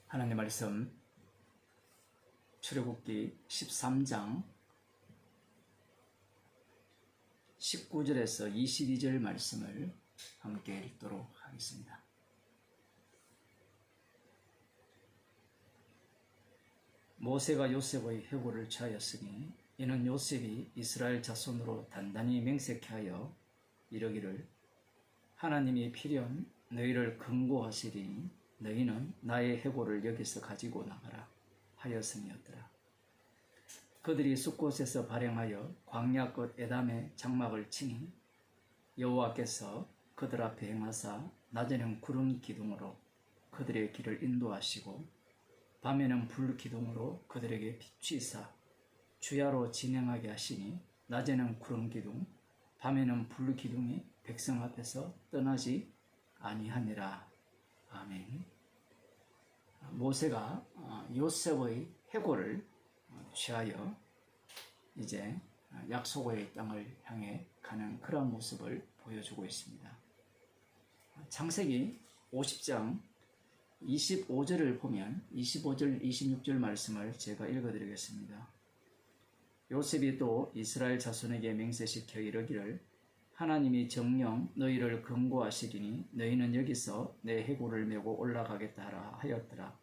하나님 말씀 출애굽기 13장 19절에서 22절 말씀을 함께 읽도록 하겠습니다. 모세가 요셉의 해고를 취하였으니 이는 요셉이 이스라엘 자손으로 단단히 맹세케 하여 이르기를 하나님이 필연 너희를 금고하시리니 너희는 나의 해고를 여기서 가지고 나가라 하였음이었더라. 그들이 숫곳에서 발행하여 광야 끝 에담의 장막을 치니 여호와께서 그들 앞에 행하사 낮에는 구름 기둥으로 그들의 길을 인도하시고 밤에는 불 기둥으로 그들에게 비추이사 주야로 진행하게 하시니 낮에는 구름 기둥 밤에는 불 기둥이 백성 앞에서 떠나지 아니하니라. 아멘. 모세가 요셉의 해고를 취하여 이제 약속의 땅을 향해 가는 그런 모습을 보여주고 있습니다. 창세기 50장 25절을 보면 25절 26절 말씀을 제가 읽어드리겠습니다. 요셉이 또 이스라엘 자손에게 맹세시켜 이르기를 하나님이 정녕 너희를 금고하시리니 너희는 여기서 내 해고를 메고 올라가겠다 하였더라.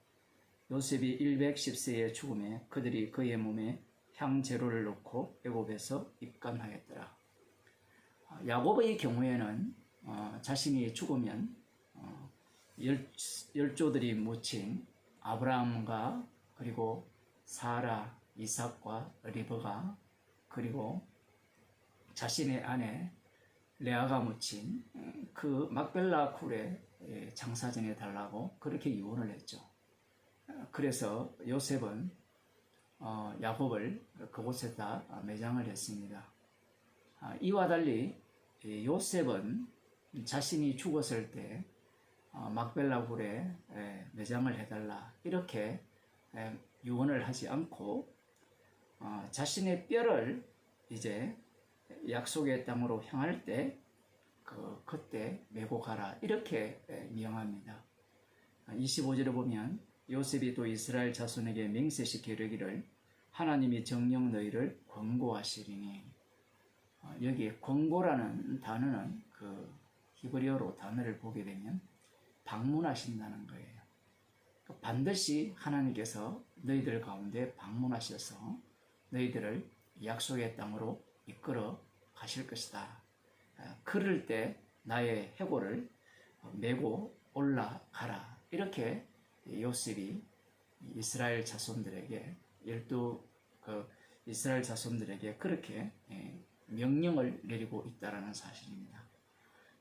요셉이 110세에 죽음에 그들이 그의 몸에 향제로를 넣고 애굽에서 입간하였더라. 야곱의 경우에는 자신이 죽으면 열조들이 묻힌 아브라함과 그리고 사라, 이삭과 리브가 그리고 자신의 아내 레아가 묻힌 그 막벨라 굴에 장사진해 달라고 그렇게 유언을 했죠. 그래서 요셉은 야곱을 그곳에다 매장을 했습니다. 이와 달리 요셉은 자신이 죽었을 때 막벨라 굴에 매장을 해달라 이렇게 유언을 하지 않고 자신의 뼈를 이제 약속의 땅으로 향할 때 그때 메고 가라 이렇게 명합니다. 25절에 보면 요셉이 또 이스라엘 자손에게 맹세시켜 이르기를 하나님이 정녕 너희를 권고하시리니 여기 권고라는 단어는 그 히브리어로 단어를 보게 되면 방문하신다는 거예요. 반드시 하나님께서 너희들 가운데 방문하셔서 너희들을 약속의 땅으로 이끌어 가실 것이다. 그럴 때 나의 해고를 메고 올라가라. 이렇게 요셉이 이스라엘 자손들에게 이스라엘 자손들에게 그렇게 명령을 내리고 있다라는 사실입니다.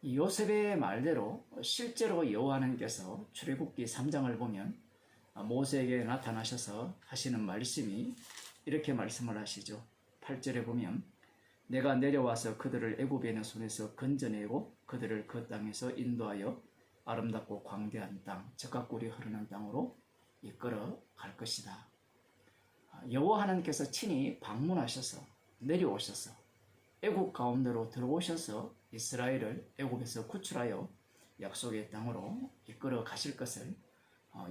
이 요셉의 말대로 실제로 여호와 하나님께서 출애굽기 3장을 보면 모세에게 나타나셔서 하시는 말씀이 이렇게 말씀을 하시죠. 8절에 보면 내가 내려와서 그들을 애굽에 있는 손에서 건져내고 그들을 그 땅에서 인도하여 아름답고 광대한 땅, 젖과 꿀이 흐르는 땅으로 이끌어 갈 것이다. 여호와 하나님께서 친히 방문하셔서 내려오셔서 애굽 가운데로 들어오셔서 이스라엘을 애굽에서 구출하여 약속의 땅으로 이끌어 가실 것을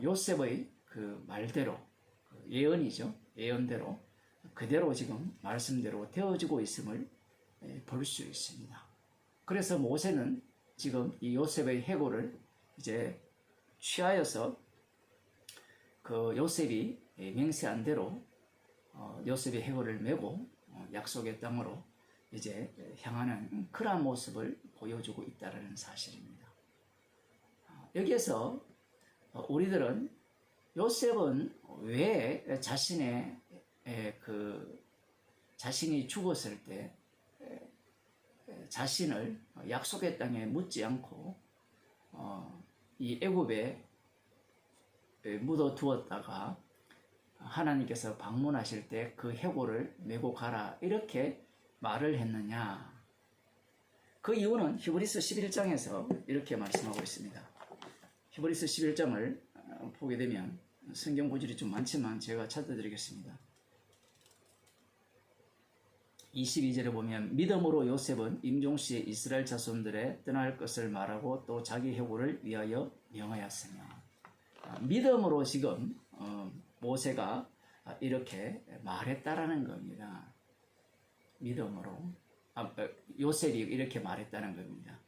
요셉의 그 말대로 예언이죠. 예언대로 그대로 지금 말씀대로 되어지고 있음을 볼 수 있습니다. 그래서 모세는 지금 이 요셉의 해고를 이제 취하여서 그 요셉이 맹세한 대로 요셉의 해고를 메고 약속의 땅으로 이제 향하는 그러한 모습을 보여주고 있다는 사실입니다. 여기에서 우리들은 요셉은 왜 자신이 죽었을 때 자신을 약속의 땅에 묻지 않고 이 애굽에 묻어 두었다가 하나님께서 방문하실 때 그 해고를 메고 가라 이렇게 말을 했느냐. 그 이유는 히브리서 11장에서 이렇게 말씀하고 있습니다. 히브리서 11장을 보게 되면 성경 구절이 좀 많지만 제가 찾아드리겠습니다. 22절에 보면 믿음으로 요셉은 임종시에 이스라엘 자손들의 떠날 것을 말하고 또 자기 해고를 위하여 명하였으며 믿음으로 지금 모세가 이렇게 말했다라는 겁니다. 믿음으로 요셉이 이렇게 말했다는 겁니다.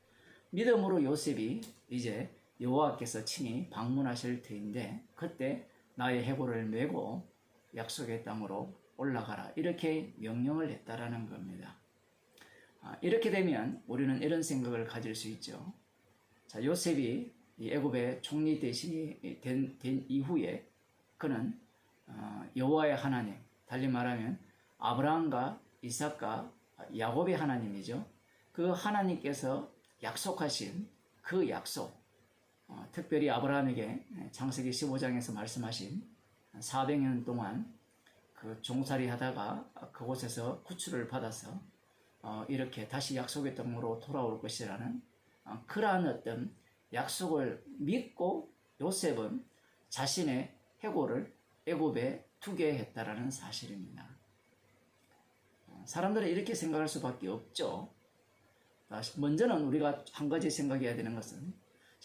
믿음으로 요셉이 이제 여호와께서 친히 방문하실 터인데 그때 나의 해골을 메고 약속의 땅으로 올라가라 이렇게 명령을 했다라는 겁니다. 이렇게 되면 우리는 이런 생각을 가질 수 있죠. 자, 요셉이 이 애굽의 총리 대신이 된 이후에 그는 여호와의 하나님, 달리 말하면 아브라함과 이삭과 야곱의 하나님이죠. 그 하나님께서 약속하신 그 약속, 특별히 아브라함에게 창세기 15장에서 말씀하신 400년 동안 그 종살이 하다가 그곳에서 구출을 받아서 이렇게 다시 약속의 땅으로 돌아올 것이라는 그러한 어떤 약속을 믿고 요셉은 자신의 해골을 애굽에 두게 했다라는 사실입니다. 사람들은 이렇게 생각할 수밖에 없죠. 먼저는 우리가 한 가지 생각해야 되는 것은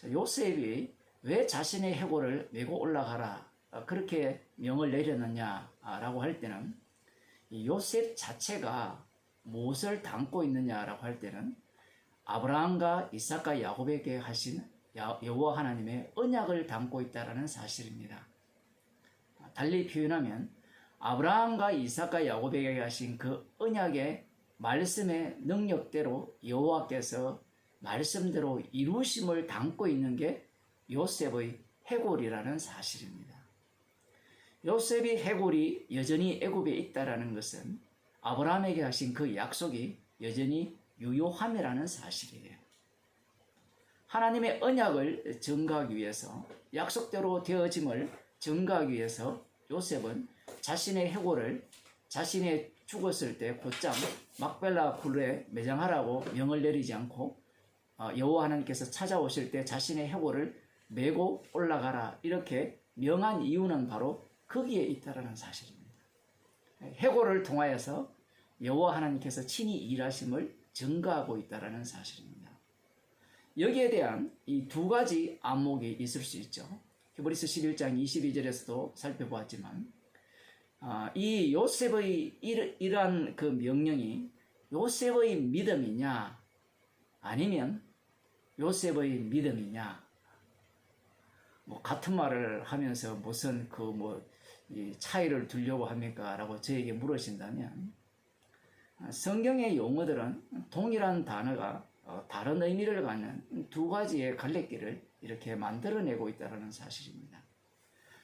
요셉이 왜 자신의 해골을 메고 올라가라 그렇게 명을 내렸느냐라고 할 때는 요셉 자체가 무엇을 담고 있느냐라고 할 때는 아브라함과 이삭과 야곱에게 하신 여호와 하나님의 언약을 담고 있다라는 사실입니다. 달리 표현하면 아브라함과 이삭과 야곱에게 하신 그 언약의 말씀의 능력대로 여호와께서 말씀대로 이루심을 담고 있는 게 요셉의 해골이라는 사실입니다. 요셉의 해골이 여전히 애굽에 있다라는 것은 아브라함에게 하신 그 약속이 여전히 유효함이라는 사실이에요. 하나님의 언약을 증거하기 위해서 약속대로 되어짐을 증거하기 위해서 요셉은 자신의 해골을 자신의 죽었을 때 곧장 막벨라 굴에 매장하라고 명을 내리지 않고 여호와 하나님께서 찾아오실 때 자신의 해골을 메고 올라가라 이렇게 명한 이유는 바로 거기에 있다라는 사실입니다. 해골을 통하여서 여호와 하나님께서 친히 일하심을 증거하고 있다라는 사실입니다. 여기에 대한 이 두 가지 안목이 있을 수 있죠. 히브리서 11장 22절에서도 살펴보았지만 이 요셉의 이러한 그 명령이 요셉의 믿음이냐 아니면 요셉의 믿음이냐 같은 말을 하면서 무슨 이 차이를 두려고 합니까? 라고 저에게 물으신다면 성경의 용어들은 동일한 단어가 다른 의미를 갖는 두 가지의 갈래길을 이렇게 만들어내고 있다는 사실입니다.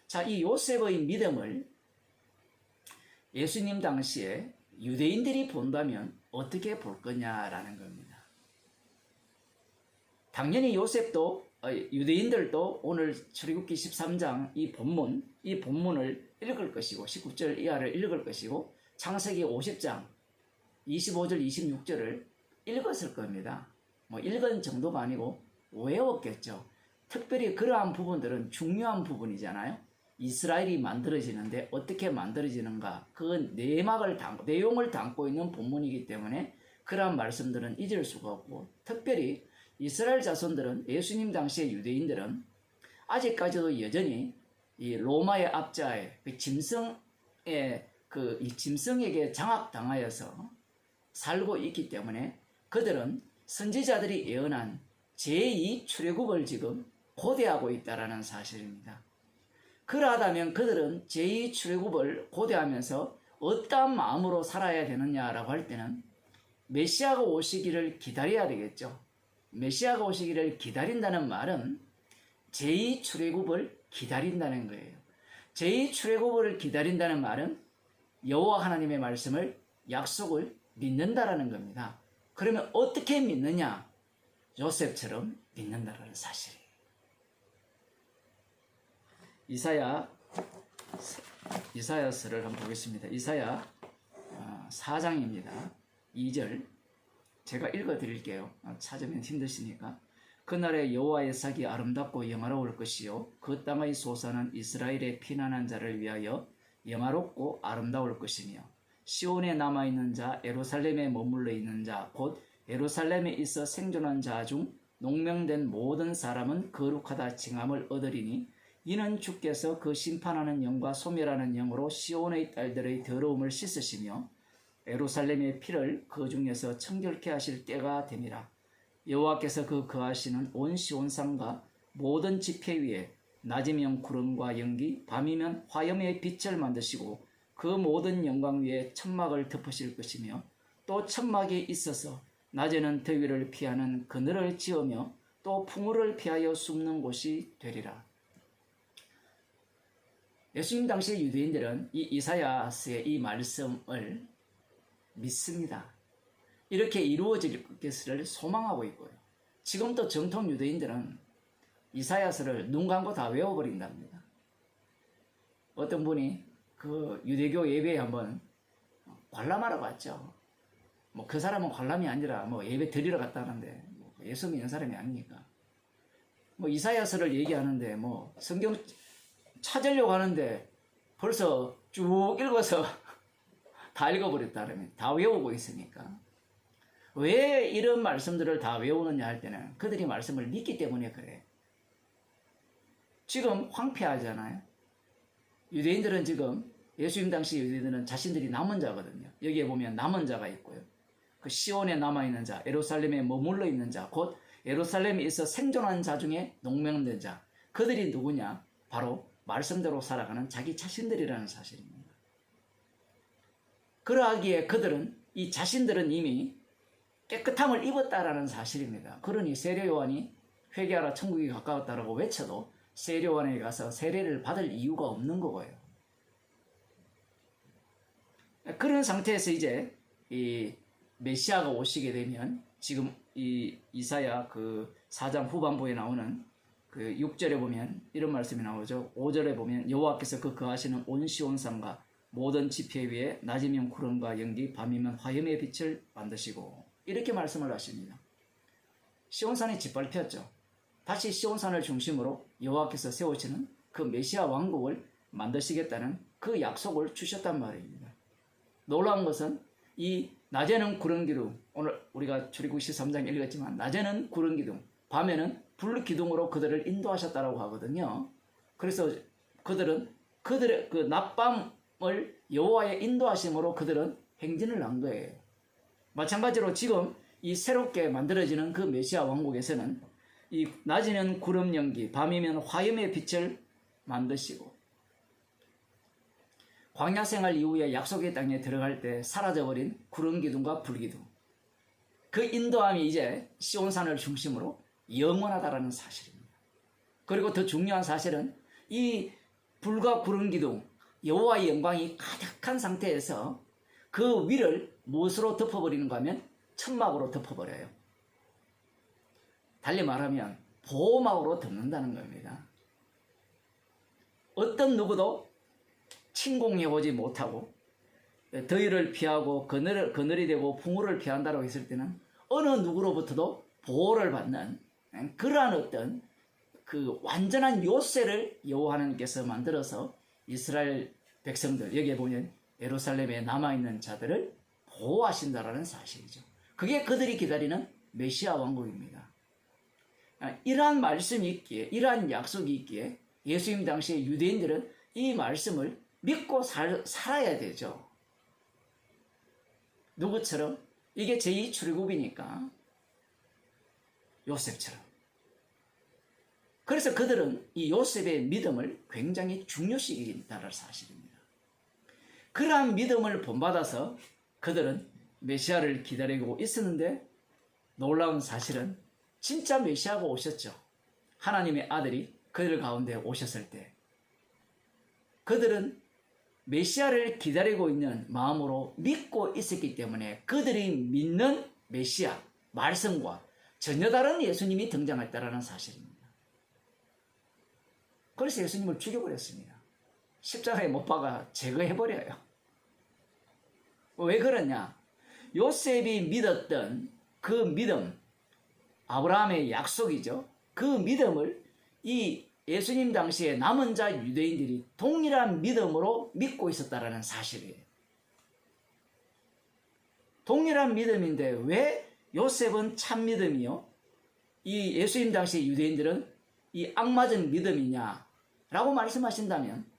자, 이 요셉의 믿음을 예수님 당시에 유대인들이 본다면 어떻게 볼 거냐라는 겁니다. 당연히 요셉도 유대인들도 오늘 출애굽기 13장 이 본문을 읽을 것이고 19절 이하를 읽을 것이고 창세기 50장 25절 26절을 읽었을 겁니다. 읽은 정도가 아니고 외웠겠죠. 특별히 그러한 부분들은 중요한 부분이잖아요. 이스라엘이 만들어지는데 어떻게 만들어지는가 그 내용을 담고 있는 본문이기 때문에 그러한 말씀들은 잊을 수가 없고 특별히 이스라엘 자손들은 예수님 당시의 유대인들은 아직까지도 여전히 이 로마의 압자에 짐승에게 장악당하여서 살고 있기 때문에 그들은 선지자들이 예언한 제2 출애굽을 지금 고대하고 있다라는 사실입니다. 그러하다면 그들은 제2 출애굽을 고대하면서 어떠한 마음으로 살아야 되느냐라고 할 때는 메시아가 오시기를 기다려야 되겠죠. 메시아가 오시기를 기다린다는 말은 제2 출애굽을 기다린다는 거예요. 제2 출애굽을 기다린다는 말은 여호와 하나님의 말씀을 약속을 믿는다라는 겁니다. 그러면 어떻게 믿느냐? 요셉처럼 믿는다라는 사실이에요. 이사야서를 한번 보겠습니다. 이사야 4장입니다. 2절 제가 읽어드릴게요. 찾으면 힘드시니까. 그날에 여호와의 sak이 아름답고 영화로울 것이요 그 땅의 소사는 이스라엘의 피난한 자를 위하여 영화롭고 아름다울 것이며 시온에 남아있는 자 예루살렘에 머물러 있는 자 곧 예루살렘에 있어 생존한 자 중 농명된 모든 사람은 거룩하다 칭함을 얻으리니 이는 주께서 그 심판하는 영과 소멸하는 영으로 시온의 딸들의 더러움을 씻으시며 예루살렘의 피를 그 중에서 청결케 하실 때가 됨이라. 여호와께서 그 거하시는 온 시온산과 모든 지폐 위에 낮이면 구름과 연기, 밤이면 화염의 빛을 만드시고 그 모든 영광 위에 천막을 덮으실 것이며 또 천막이 있어서 낮에는 더위를 피하는 그늘을 지으며 또 풍우를 피하여 숨는 곳이 되리라. 예수님 당시의 유대인들은 이 이사야서의 이 말씀을 믿습니다. 이렇게 이루어질 것을 소망하고 있고요. 지금도 정통 유대인들은 이사야서를 눈 감고 다 외워버린답니다. 어떤 분이 그 유대교 예배에 한번 관람하러 갔죠. 뭐 그 사람은 관람이 아니라 뭐 예배 드리러 갔다는데 뭐 예수 믿는 사람이 아니니까. 뭐 이사야서를 얘기하는데 뭐 성경 찾으려고 하는데 벌써 쭉 읽어서 다 읽어버렸다면 다 외우고 있으니까. 왜 이런 말씀들을 다 외우느냐 할 때는 그들이 말씀을 믿기 때문에 그래. 지금 황폐하잖아요. 유대인들은 지금 예수님 당시 유대인들은 자신들이 남은 자거든요. 여기에 보면 남은 자가 있고요. 그 시온에 남아있는 자, 예루살렘에 머물러 있는 자, 곧 예루살렘에 있어 생존한 자 중에 농명된 자. 그들이 누구냐? 바로 말씀대로 살아가는 자기 자신들이라는 사실입니다. 그러하기에 그들은 이 자신들은 이미 깨끗함을 입었다라는 사실입니다. 그러니 세례 요한이 회개하라 천국이 가까웠다라고 외쳐도 세례 요한에 가서 세례를 받을 이유가 없는 거고요. 그런 상태에서 이제 이 메시아가 오시게 되면 지금 이 이사야 그 4장 후반부에 나오는 그 6절에 보면 이런 말씀이 나오죠. 5절에 보면 여호와께서 그 거하시는 온 시온산과 모든 지폐 위에 낮이면 구름과 연기, 밤이면 화염의 빛을 만드시고 이렇게 말씀을 하십니다. 시온산이 짓밟혔죠. 다시 시온산을 중심으로 여호와께서 세우시는 그 메시아 왕국을 만드시겠다는 그 약속을 주셨단 말입니다. 놀라운 것은 이 낮에는 구름 기둥, 오늘 우리가 출애굽기 13장 읽었지만 낮에는 구름 기둥, 밤에는 불 기둥으로 그들을 인도하셨다고 하거든요. 그래서 그들은 그들의 그 낮밤을 여호와의 인도하심으로 그들은 행진을 한 거예요. 마찬가지로 지금 이 새롭게 만들어지는 그 메시아 왕국에서는 이 낮에는 구름 연기, 밤이면 화염의 빛을 만드시고 광야 생활 이후에 약속의 땅에 들어갈 때 사라져버린 구름 기둥과 불 기둥, 그 인도함이 이제 시온산을 중심으로 영원하다라는 사실입니다. 그리고 더 중요한 사실은 이 불과 구름 기둥, 여호와의 영광이 가득한 상태에서 그 위를 무엇으로 덮어버리는가 하면 천막으로 덮어버려요. 달리 말하면 보호막으로 덮는다는 겁니다. 어떤 누구도 침공해오지 못하고 더위를 피하고 그늘이 되고 풍우를 피한다고 했을 때는 어느 누구로부터도 보호를 받는 그러한 어떤 그 완전한 요새를 여호와 하나님께서 만들어서 이스라엘 백성들, 여기에 보면 예루살렘에 남아있는 자들을 보호하신다라는 사실이죠. 그게 그들이 기다리는 메시아 왕국입니다. 이러한 말씀이 있기에, 이러한 약속이 있기에 예수님 당시에 유대인들은 이 말씀을 믿고 살아야 되죠. 누구처럼? 이게 제2 출애굽이니까 요셉처럼. 그래서 그들은 이 요셉의 믿음을 굉장히 중요시했다는 사실입니다. 그러한 믿음을 본받아서 그들은 메시아를 기다리고 있었는데 놀라운 사실은 진짜 메시아가 오셨죠. 하나님의 아들이 그들 가운데 오셨을 때 그들은 메시아를 기다리고 있는 마음으로 믿고 있었기 때문에 그들이 믿는 메시아, 말씀과 전혀 다른 예수님이 등장했다는 사실입니다. 그래서 예수님을 죽여버렸습니다. 십자가에 못 박아 제거해버려요. 왜 그러냐? 요셉이 믿었던 그 믿음, 아브라함의 약속이죠. 그 믿음을 이 예수님 당시에 남은 자 유대인들이 동일한 믿음으로 믿고 있었다는 사실이에요. 동일한 믿음인데 왜 요셉은 참 믿음이요? 이 예수님 당시 유대인들은 이 악맞은 믿음이냐라고 라고 말씀하신다면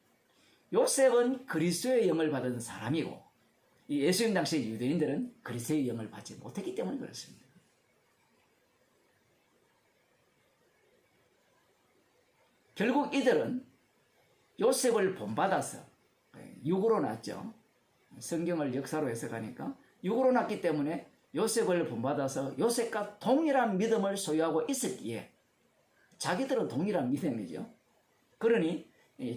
요셉은 그리스도의 영을 받은 사람이고 이 예수님 당시 유대인들은 그리스도의 영을 받지 못했기 때문에 그렇습니다. 결국 이들은 요셉을 본받아서 육으로 낳았죠. 성경을 역사로 해석하니까 육으로 낳기 때문에 요셉을 본받아서 요셉과 동일한 믿음을 소유하고 있었기에 자기들은 동일한 믿음이죠. 그러니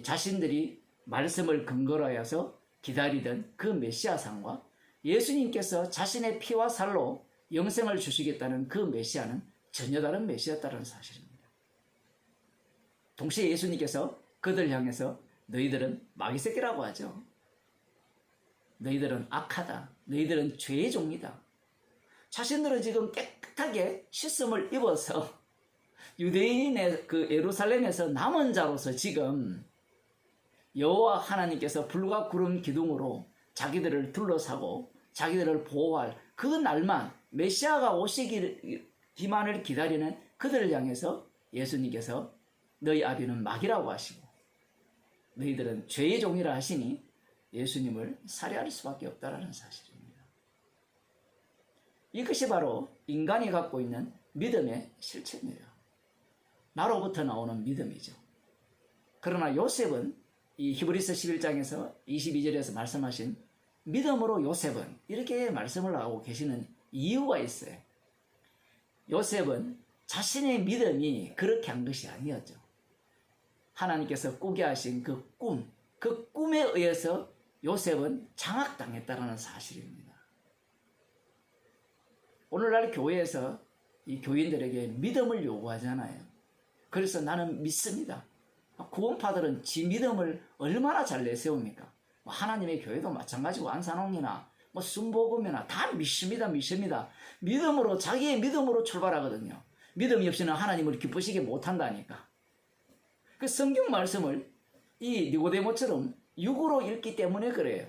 자신들이 말씀을 근거로 하여서 기다리던 그 메시아상과 예수님께서 자신의 피와 살로 영생을 주시겠다는 그 메시아는 전혀 다른 메시아였다는 사실입니다. 동시에 예수님께서 그들 향해서 너희들은 마귀 새끼라고 하죠. 너희들은 악하다. 너희들은 죄의 종이다. 자신들은 지금 깨끗하게 씻음을 입어서 유대인의 그 예루살렘에서 남은 자로서 지금 여호와 하나님께서 불과 구름 기둥으로 자기들을 둘러싸고 자기들을 보호할 그 날만 메시아가 오시기만을 기다리는 그들을 향해서 예수님께서 너희 아비는 마귀라고 하시고 너희들은 죄의 종이라 하시니 예수님을 살해할 수밖에 없다라는 사실입니다. 이것이 바로 인간이 갖고 있는 믿음의 실체입니다. 나로부터 나오는 믿음이죠. 그러나 요셉은 이 히브리서 11장에서 22절에서 말씀하신 믿음으로 요셉은 이렇게 말씀을 하고 계시는 이유가 있어요. 요셉은 자신의 믿음이 그렇게 한 것이 아니었죠. 하나님께서 꾸게 하신 그 꿈에 의해서 요셉은 장악당했다는 사실입니다. 오늘날 교회에서 이 교인들에게 믿음을 요구하잖아요. 그래서 나는 믿습니다. 구원파들은 지 믿음을 얼마나 잘 내세웁니까? 하나님의 교회도 마찬가지고 안산홍이나 순복음이나 다 믿습니다. 믿음으로 자기의 믿음으로 출발하거든요. 믿음이 없이는 하나님을 기쁘시게 못한다니까. 그 성경 말씀을 이 니고데모처럼 육으로 읽기 때문에 그래요.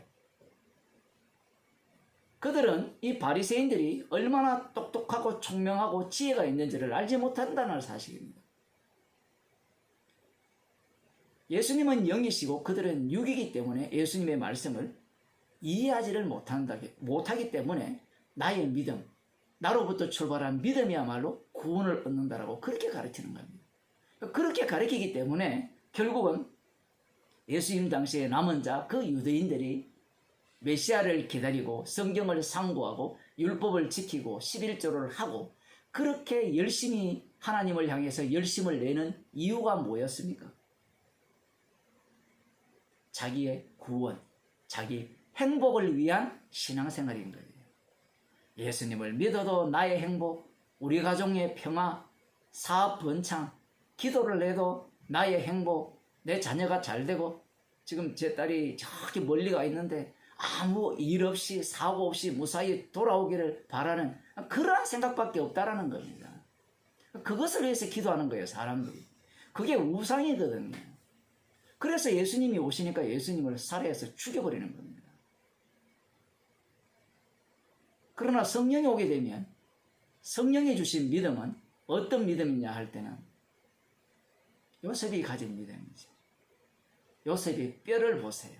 그들은 이 바리새인들이 얼마나 똑똑하고 총명하고 지혜가 있는지를 알지 못한다는 사실입니다. 예수님은 영이시고 그들은 육이기 때문에 예수님의 말씀을 이해하지를 못하기 때문에 나의 믿음, 나로부터 출발한 믿음이야말로 구원을 얻는다라고 그렇게 가르치는 겁니다. 그렇게 가르치기 때문에 결국은 예수님 당시에 남은 자 그 유대인들이 메시아를 기다리고 성경을 상고하고 율법을 지키고 11조를 하고 그렇게 열심히 하나님을 향해서 열심을 내는 이유가 뭐였습니까? 자기의 구원, 자기 행복을 위한 신앙생활인 거예요. 예수님을 믿어도 나의 행복, 우리 가정의 평화, 사업 번창, 기도를 해도 나의 행복, 내 자녀가 잘 되고 지금 제 딸이 저기 멀리 가 있는데 아무 일 없이 사고 없이 무사히 돌아오기를 바라는 그러한 생각밖에 없다라는 겁니다. 그것을 위해서 기도하는 거예요, 사람들이. 그게 우상이거든요. 그래서 예수님이 오시니까 예수님을 살해해서 죽여버리는 겁니다. 그러나 성령이 오게 되면 성령이 주신 믿음은 어떤 믿음이냐 할 때는 요셉이 가진 믿음이죠. 요셉이 뼈를 보세요.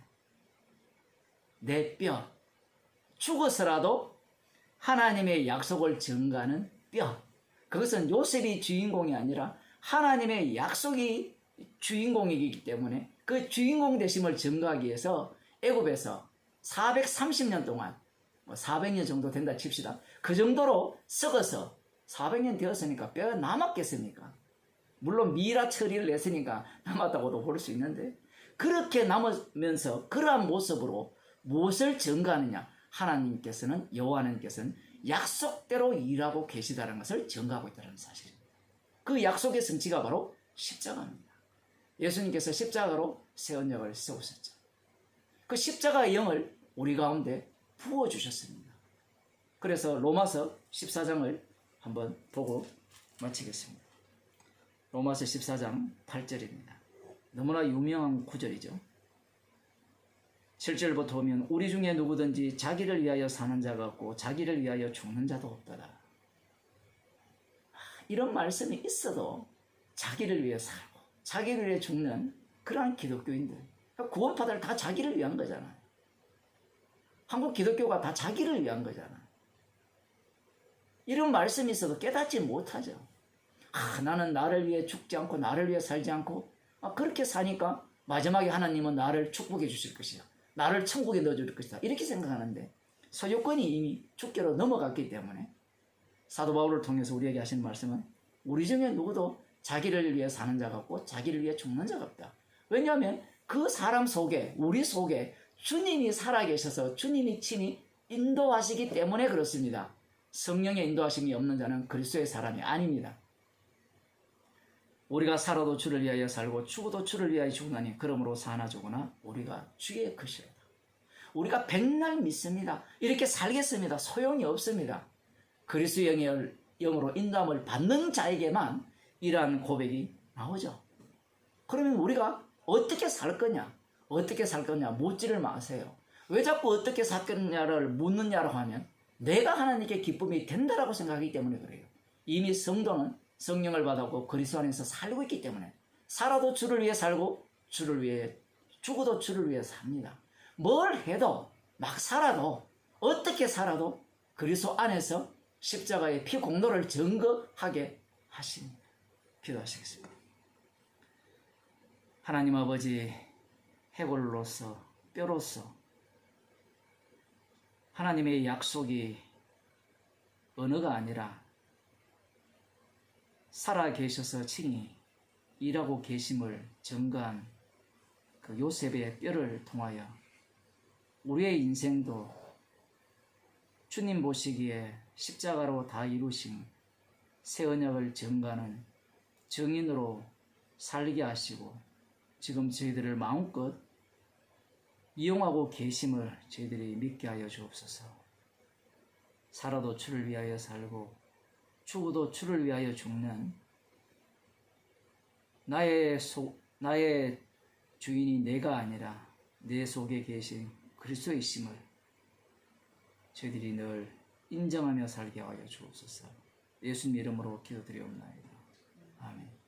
내 뼈. 죽어서라도 하나님의 약속을 증거하는 뼈. 그것은 요셉이 주인공이 아니라 하나님의 약속이 주인공이기 때문에 그 주인공 되심을 증거하기 위해서 애굽에서 430년 동안 400년 정도 된다 칩시다. 그 정도로 썩어서 400년 되었으니까 뼈가 남았겠습니까? 물론 미라 처리를 했으니까 남았다고도 볼 수 있는데 그렇게 남으면서 그러한 모습으로 무엇을 증거하느냐? 하나님께서는 여호와님께서는 약속대로 일하고 계시다는 것을 증거하고 있다는 사실입니다. 그 약속의 성취가 바로 십자가입니다. 예수님께서 십자가로 새 언약을 세우셨죠. 그 십자가의 영을 우리 가운데 부어주셨습니다. 그래서 로마서 14장을 한번 보고 마치겠습니다. 로마서 14장 8절입니다. 너무나 유명한 구절이죠. 7절부터 보면 우리 중에 누구든지 자기를 위하여 사는 자가 없고 자기를 위하여 죽는 자도 없더라. 이런 말씀이 있어도 자기를 위해 살고 자기를 위해 죽는 그러한 기독교인들. 구원파들 다 자기를 위한 거잖아. 한국 기독교가 다 자기를 위한 거잖아. 이런 말씀이 있어도 깨닫지 못하죠. 나는 나를 위해 죽지 않고 나를 위해 살지 않고 그렇게 사니까 마지막에 하나님은 나를 축복해 주실 것이다. 나를 천국에 넣어줄 것이다. 이렇게 생각하는데 소유권이 이미 주께로 넘어갔기 때문에 사도 바울을 통해서 우리에게 하시는 말씀은 우리 중에 누구도 자기를 위해 사는 자가 없고 자기를 위해 죽는 자가 없다. 왜냐하면 그 사람 속에 우리 속에 주님이 살아계셔서 주님이 친히 인도하시기 때문에 그렇습니다. 성령의 인도하심이 없는 자는 그리스도의 사람이 아닙니다. 우리가 살아도 주를 위하여 살고 죽어도 주를 위하여 죽으나니 그러므로 사나 죽으나 우리가 주의 것이로다. 우리가 백날 믿습니다. 이렇게 살겠습니다. 소용이 없습니다. 그리스도의 영으로 인도함을 받는 자에게만 이러한 고백이 나오죠. 그러면 우리가 어떻게 살 거냐? 어떻게 살 거냐? 묻지를 마세요. 왜 자꾸 어떻게 살 거냐를 묻느냐라고 하면 내가 하나님께 기쁨이 된다라고 생각하기 때문에 그래요. 이미 성도는 성령을 받았고 그리스도 안에서 살고 있기 때문에 살아도 주를 위해 살고 주를 위해 죽어도 주를 위해 삽니다. 뭘 해도 막 살아도 어떻게 살아도 그리스도 안에서 십자가의 피 공로를 증거하게 하십니다. 기도하시겠습니다. 하나님 아버지, 해골로서 뼈로서 하나님의 약속이 언어가 아니라 살아계셔서 친히 일하고 계심을 증거한 그 요셉의 뼈를 통하여 우리의 인생도 주님 보시기에 십자가로 다 이루신 새 언약을 증거하는 증인으로 살게 하시고 지금 저희들을 마음껏 이용하고 계심을 저희들이 믿게 하여 주옵소서. 살아도 주를 위하여 살고 죽어도 주를 위하여 죽는 나의 주인이 내가 아니라 내 속에 계신 그리스도이심을 저희들이 늘 인정하며 살게 하여 주옵소서. 예수님 이름으로 기도드리옵나이다. 아멘.